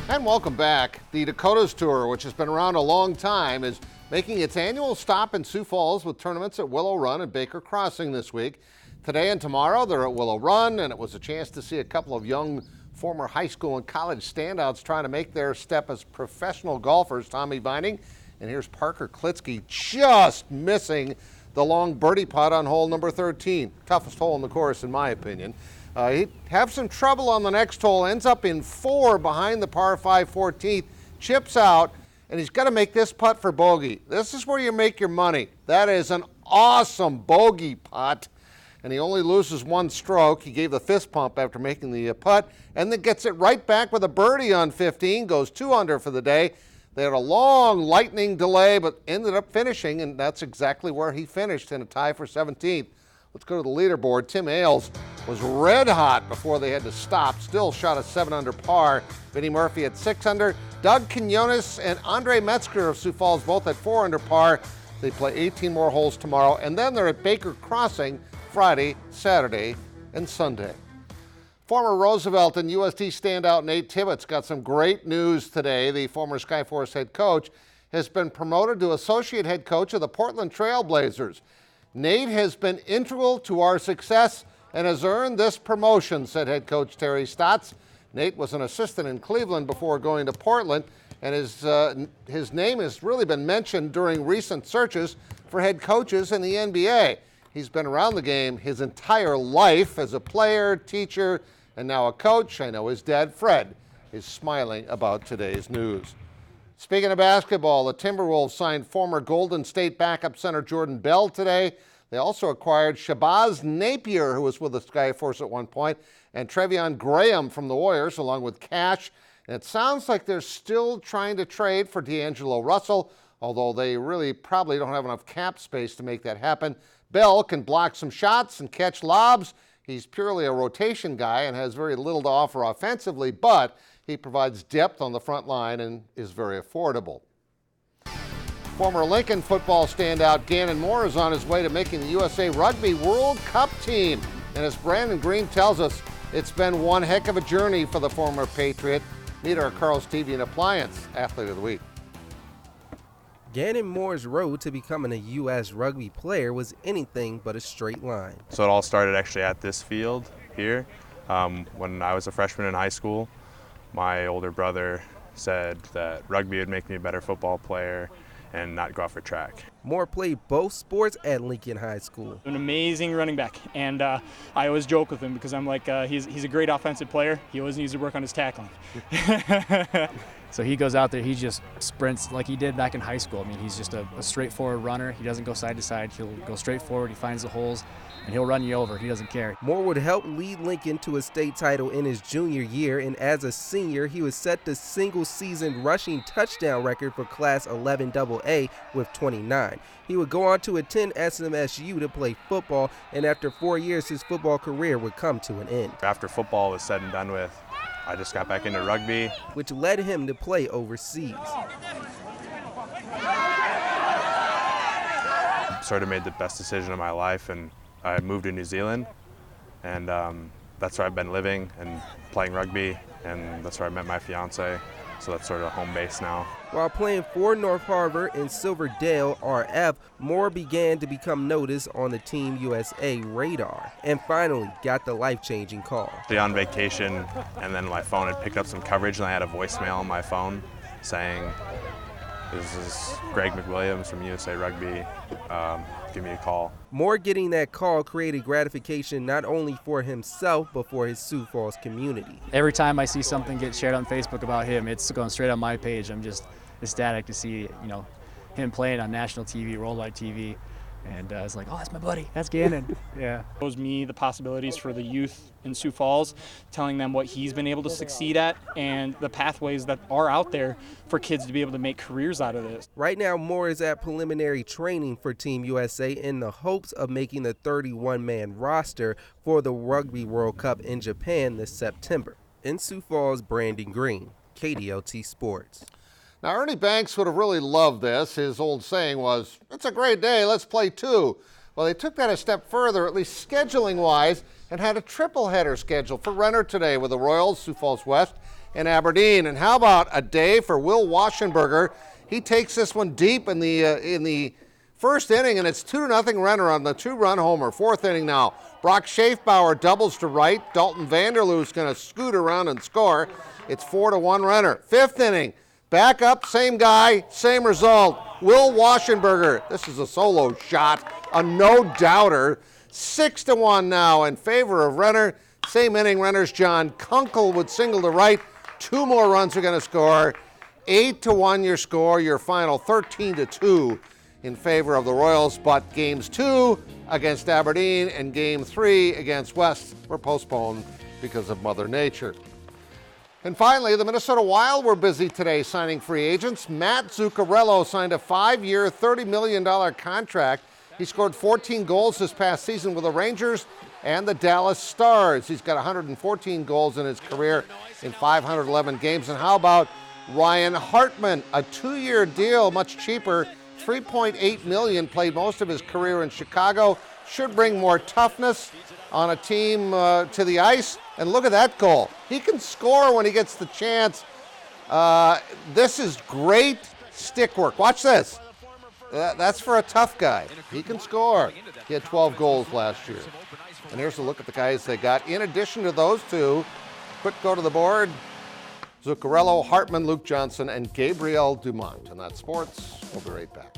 And welcome back. The Dakotas Tour, which has been around a long time, is making its annual stop in Sioux Falls with tournaments at Willow Run and Baker Crossing this week. Today and tomorrow, they're at Willow Run, and it was a chance to see a couple of young former high school and college standouts trying to make their step as professional golfers. Tommy Vining, and here's Parker Klitsky just missing the long birdie putt on hole number 13. Toughest hole in the course, in my opinion. He'd have some trouble on the next hole, ends up in 4 behind the par 5 14th, chips out, and he's got to make this putt for bogey. This is where you make your money. That is an awesome bogey putt, and he only loses 1 stroke. He gave the fist pump after making the putt, and then gets it right back with a birdie on 15, goes 2 under for the day. They had a long lightning delay, but ended up finishing, and that's exactly where he finished, in a tie for 17th. Let's go to the leaderboard. Tim Ailes was red hot before they had to stop. Still shot a 7 under par. Vinnie Murphy at 6 under. Doug Quinones and Andre Metzger of Sioux Falls both at 4 under par. They play 18 more holes tomorrow, and then they're at Baker Crossing Friday, Saturday, and Sunday. Former Roosevelt and UST standout Nate Tibbetts got some great news today. The former Skyforce head coach has been promoted to associate head coach of the Portland Trail Blazers. Nate has been integral to our success and has earned this promotion, said head coach Terry Stotts. Nate was an assistant in Cleveland before going to Portland, and his name has really been mentioned during recent searches for head coaches in the NBA. He's been around the game his entire life as a player, teacher, and now a coach. I know his dad, Fred, is smiling about today's news. Speaking of basketball, the Timberwolves signed former Golden State backup center Jordan Bell today. They also acquired Shabazz Napier, who was with the Skyforce at one point, and Trevion Graham from the Warriors, along with cash. And it sounds like they're still trying to trade for D'Angelo Russell, although they really probably don't have enough cap space to make that happen. Bell can block some shots and catch lobs. He's purely a rotation guy and has very little to offer offensively, but he provides depth on the front line and is very affordable. Former Lincoln football standout Gannon Moore is on his way to making the USA Rugby World Cup team. And as Brandon Green tells us, it's been one heck of a journey for the former Patriot. Meet our Carl's TV and Appliance Athlete of the Week. Gannon Moore's road to becoming a U.S. rugby player was anything but a straight line. So it all started actually at this field here. When I was a freshman in high school, my older brother said that rugby would make me a better football player and not go out for track. Moore played both sports at Lincoln High School. An amazing running back, and I always joke with him because I'm like, he's a great offensive player. He always needs to work on his tackling. So he goes out there, he just sprints like he did back in high school. I mean, he's just a straightforward runner. He doesn't go side to side. He'll go straight forward. He finds the holes, and he'll run you over. He doesn't care. Moore would help lead Lincoln to a state title in his junior year, and as a senior, he would set the single-season rushing touchdown record for Class 11 AA with 29. He would go on to attend SMSU to play football, and after 4 years, his football career would come to an end. After football was said and done with, I just got back into rugby, which led him to play overseas. Sort of made the best decision of my life, and I moved to New Zealand, and that's where I've been living and playing rugby, and that's where I met my fiance. So that's sort of home base now. While playing for North Harbor and Silverdale RF, Moore began to become noticed on the Team USA radar and finally got the life-changing call. On vacation, and then my phone had picked up some coverage, and I had a voicemail on my phone saying, "This is Greg McWilliams from USA Rugby. Give me a call." Moore getting that call created gratification not only for himself but for his Sioux Falls community. Every time I see something get shared on Facebook about him, it's going straight on my page. I'm just ecstatic to see, him playing on national TV, worldwide TV. And it's like, oh, that's my buddy. That's Gannon. Yeah. It shows me the possibilities for the youth in Sioux Falls, telling them what he's been able to succeed at and the pathways that are out there for kids to be able to make careers out of this. Right now, Moore is at preliminary training for Team USA in the hopes of making the 31-man roster for the Rugby World Cup in Japan this September. In Sioux Falls, Brandon Green, KDLT Sports. Now, Ernie Banks would have really loved this. His old saying was, "It's a great day, let's play two." Well, they took that a step further, at least scheduling-wise, and had a triple header scheduled for Renner today with the Royals, Sioux Falls West, and Aberdeen. And how about a day for Will Waschenberger? He takes this one deep in the first inning, and it's 2-0 Renner on the 2-run homer. Fourth inning now. Brock Schaefbauer doubles to right. Dalton Vanderloo's going to scoot around and score. It's 4-1 Renner. Fifth inning. Back up, same guy, same result. Will Waschenberger. This is a solo shot, a no-doubter. 6-1 now in favor of Renner. Same inning, Renner's John Kunkel would single to right. 2 more runs are going to score. 8-1 your score, your final 13-2 in favor of the Royals. But games 2 against Aberdeen and game 3 against West were postponed because of Mother Nature. And finally, the Minnesota Wild were busy today signing free agents. Matt Zuccarello signed a 5-year, $30 million contract. He scored 14 goals this past season with the Rangers and the Dallas Stars. He's got 114 goals in his career in 511 games. And how about Ryan Hartman, a 2-year deal, much cheaper, $3.8 million, played most of his career in Chicago. Should bring more toughness on a team to the ice. And look at that goal. He can score when he gets the chance. This is great stick work. Watch this. That's for a tough guy. He can score. He had 12 goals last year. And here's a look at the guys they got. In addition to those two, quick go to the board. Zuccarello, Hartman, Luke Johnson, and Gabriel Dumont. And that's sports. We'll be right back.